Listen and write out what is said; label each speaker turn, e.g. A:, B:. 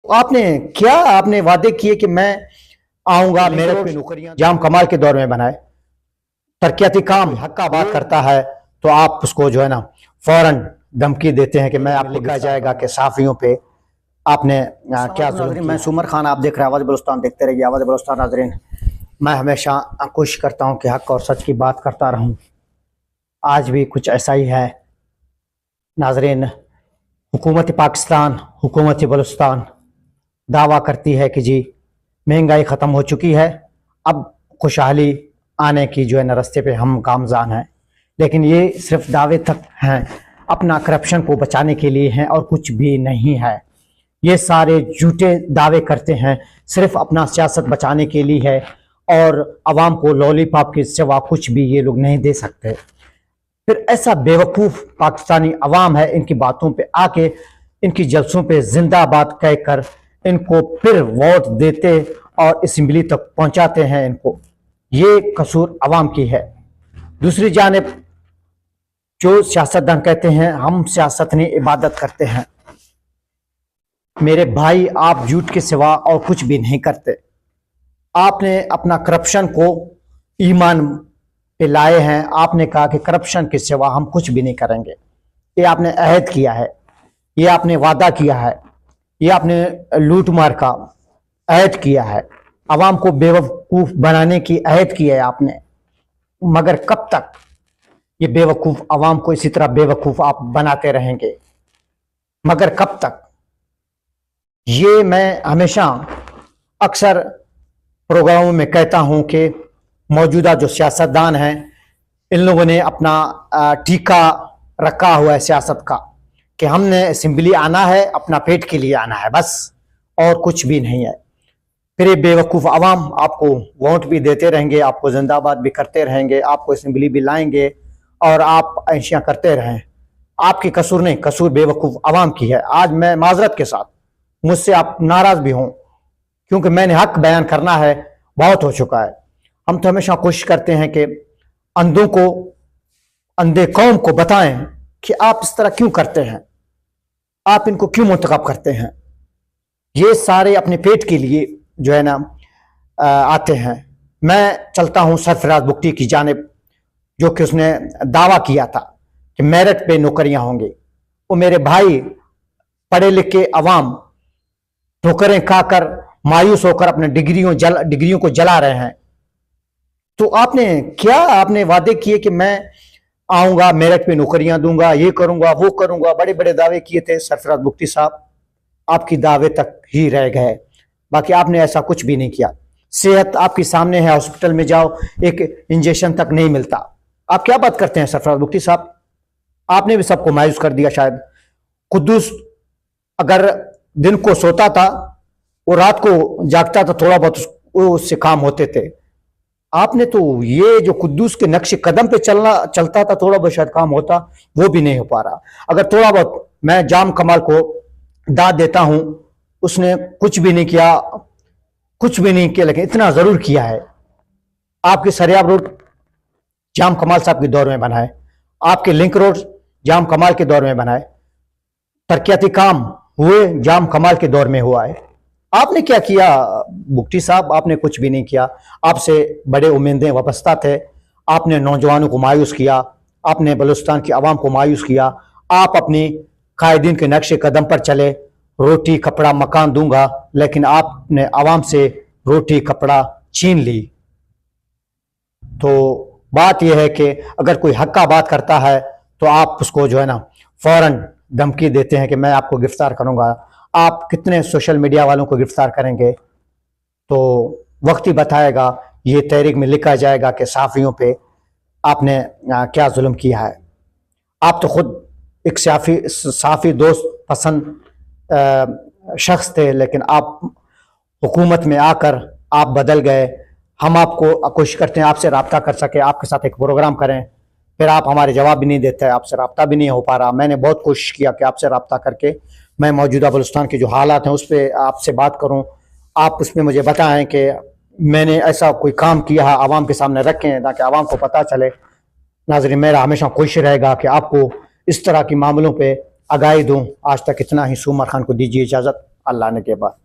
A: आपने क्या आपने वादे किए कि मैं आऊंगा, मेरठ पे नौकरियां जाम कमाल के दौर में बनाए, तरक्याती काम हक का बात करता है तो आप उसको जो है ना फौरन धमकी देते हैं कि मैं आपको लिखा जाएगा कि साफियों पे आपने क्या जुल्म किया। मैं सुमर खान, आप देख रहे हैं आवाज़ बलूचिस्तान, देखते रहिए आवाज़ बलूचिस्तान। नाजरीन, मैं हमेशा कोशिश करता हूं कि हक और सच की बात करता रहूं। आज भी कुछ ऐसा ही है नाजरीन। हुकूमत पाकिस्तान, हुकूमत बलूचिस्तान दावा करती है कि जी महंगाई ख़त्म हो चुकी है, अब खुशहाली आने की जो है ना रास्ते पे हम गामज़ान हैं। लेकिन ये सिर्फ दावे तक हैं, अपना करप्शन को बचाने के लिए हैं और कुछ भी नहीं है। ये सारे झूठे दावे करते हैं, सिर्फ अपना सियासत बचाने के लिए है और आवाम को लॉलीपॉप के सिवा कुछ भी ये लोग नहीं दे सकते। फिर ऐसा बेवकूफ़ पाकिस्तानी अवाम है, इनकी बातों पे आके, इनकी जलसों पे जिंदाबाद कहकर इनको फिर वोट देते और असेंबली तक पहुंचाते हैं इनको। ये कसूर अवाम की है। दूसरी जानिब जो सियासतदान कहते हैं हम सियासत नहीं इबादत करते हैं, मेरे भाई आप झूठ के सिवा और कुछ भी नहीं करते। आपने अपना करप्शन को ईमान पे लाए हैं, आपने कहा कि करप्शन के सिवा हम कुछ भी नहीं करेंगे। ये आपने अहद किया है, ये आपने वादा किया है, ये आपने लूट मार का अहद किया है, अवाम को बेवकूफ़ बनाने की अहद की है आपने। मगर कब तक ये बेवकूफ़ अवाम को इसी तरह बेवकूफ़ आप बनाते रहेंगे? मगर कब तक? ये मैं हमेशा अक्सर प्रोग्रामों में कहता हूं कि मौजूदा जो सियासतदान हैं, इन लोगों ने अपना टीका रखा हुआ है सियासत का कि हमने असेंबली आना है, अपना पेट के लिए आना है बस, और कुछ भी नहीं है। फिर ये बेवकूफ़ अवाम आपको वोट भी देते रहेंगे, आपको जिंदाबाद भी करते रहेंगे, आपको असेंबली भी लाएंगे और आप ऐशियाँ करते रहें। आपकी कसूर नहीं, कसूर बेवकूफ़ अवाम की है। आज मैं माजरत के साथ, मुझसे आप नाराज़ भी हों, क्योंकि मैंने हक बयान करना है, बहुत हो चुका है। हम तो हमेशा कोशिश करते हैं कि अंधों को, अंधे कौम को बताएं कि आप इस तरह क्यों करते हैं, आप इनको क्यों मुंतखब करते हैं। ये सारे अपने पेट के लिए जो है ना आते हैं। मैं चलता हूं सरफराज बुगटी की जानिब, जो कि उसने दावा किया था कि मेरठ पे नौकरियां होंगी। वो मेरे भाई पढ़े लिखे अवाम ठोकरें खाकर मायूस होकर अपने डिग्रियों को जला रहे हैं। तो आपने वादे किए कि मैं आऊंगा, मेरठ पे नौकरियां दूंगा, ये करूंगा, वो करूंगा, बड़े बड़े दावे किए थे सरफराज बुगटी साहब। आपकी दावे तक ही रह गए, बाकी आपने ऐसा कुछ भी नहीं किया। सेहत आपके सामने है, हॉस्पिटल में जाओ, एक इंजेक्शन तक नहीं मिलता। आप क्या बात करते हैं सरफराज बुगटी साहब? आपने भी सबको मायूस कर दिया शायद। कुद्दूस अगर दिन को सोता था, वो रात को जागता था, थोड़ा बहुत उससे काम होते थे। आपने तो ये जो कुद्दूस के नक्शे कदम पे चलता था, थोड़ा बहुत शायद काम होता, वो भी नहीं हो पा रहा। अगर थोड़ा बहुत मैं जाम कमाल को दाद देता हूं, उसने कुछ भी नहीं किया, कुछ भी नहीं किया, लेकिन इतना जरूर किया है। आपके सरियाब रोड जाम कमाल साहब के दौर में बना है, आपके लिंक रोड जाम कमाल के दौर में बना है, तरक्याती काम हुए जाम कमाल के दौर में हुआ है। आपने क्या किया बुगटी साहब? आपने कुछ भी नहीं किया। आपसे बड़े उम्मीदें वाबस्ता थे, आपने नौजवानों को मायूस किया, आपने बलूचिस्तान की आवाम को मायूस किया। आप अपनी कायदीन के नक्शे कदम पर चले, रोटी कपड़ा मकान दूंगा, लेकिन आपने आवाम से रोटी कपड़ा छीन ली। तो बात यह है कि अगर कोई हक का बात करता है तो आप उसको जो है ना फौरन धमकी देते हैं कि मैं आपको गिरफ्तार करूंगा। आप कितने सोशल मीडिया वालों को गिरफ्तार करेंगे तो वक्त ही बताएगा। ये तहरीक में लिखा जाएगा कि साफियों पे आपने क्या जुल्म किया है। आप तो खुद एक साफी दोस्त पसंद शख्स थे, लेकिन आप हुकूमत में आकर आप बदल गए। हम आपको कोशिश करते हैं आपसे रब्ता कर सके, आपके साथ एक प्रोग्राम करें, फिर आप हमारे जवाब भी नहीं देते, आपसे रब्ता भी नहीं हो पा रहा। मैंने बहुत कोशिश किया कि आपसे रब्ता करके मैं मौजूदा बलूचिस्तान के जो हालात हैं उस पर आपसे बात करूं, आप उसमें मुझे बताएं कि मैंने ऐसा कोई काम किया है, आवाम के सामने रखें ताकि आवाम को पता चले। नाज़रीन, मेरा हमेशा कोशिश रहेगा कि आपको इस तरह के मामलों पे आगाही दूं। आज तक इतना ही। सुमर खान को दीजिए इजाज़त। अल्लाह ने के बाद।